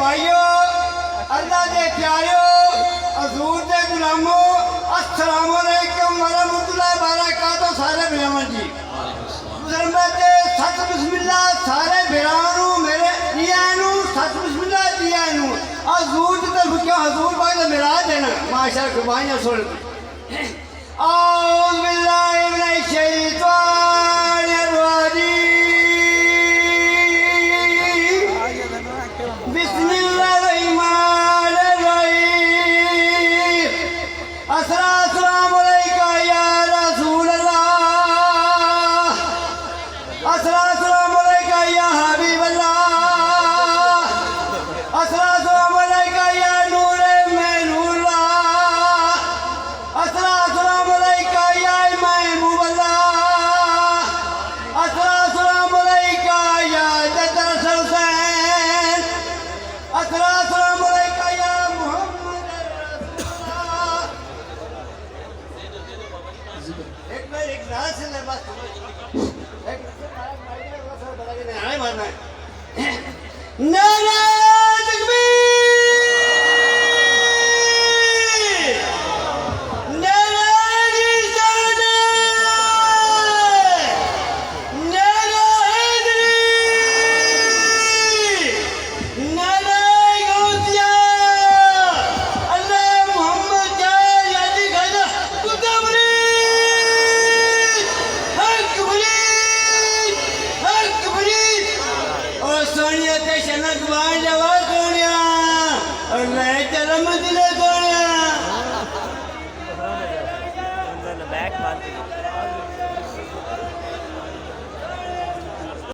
بھائیو اللہ دے پیاریو حضور دے غلامو السلام علیکم ورحمۃ اللہ وبرکاتہ سارے بھراواں جی گزرمت ست بسم اللہ سارے بھراواں میرے جیانو ست بسم اللہ جیانو حضور دی طرف کیوں حضور پاک دا معراج ہے نا ماشاءاللہ قربانیاں سن اعوذ باللہ من الشیطان الرجیم بسم اللہ الرحمن الرحیم السلام علیکہ یا رسول اللہ السلام علیکہ یا حبیب اللہ السلام علیکہ یا نور من اللہ السلام علیکہ یا محبوب اللہ السلام علیکہ یا جد حسین السلام علیکہ یا محمد رسول اللہ ایک ذات سے لے بات نعرہ تکبیر نعرہ رسالت نعرہ حیدری نعرہ غوثیہ اللہ محمد جان یادی خدا کتبری حق برید اور سونیت شنک بان جواب سونیا اور میں چلم دل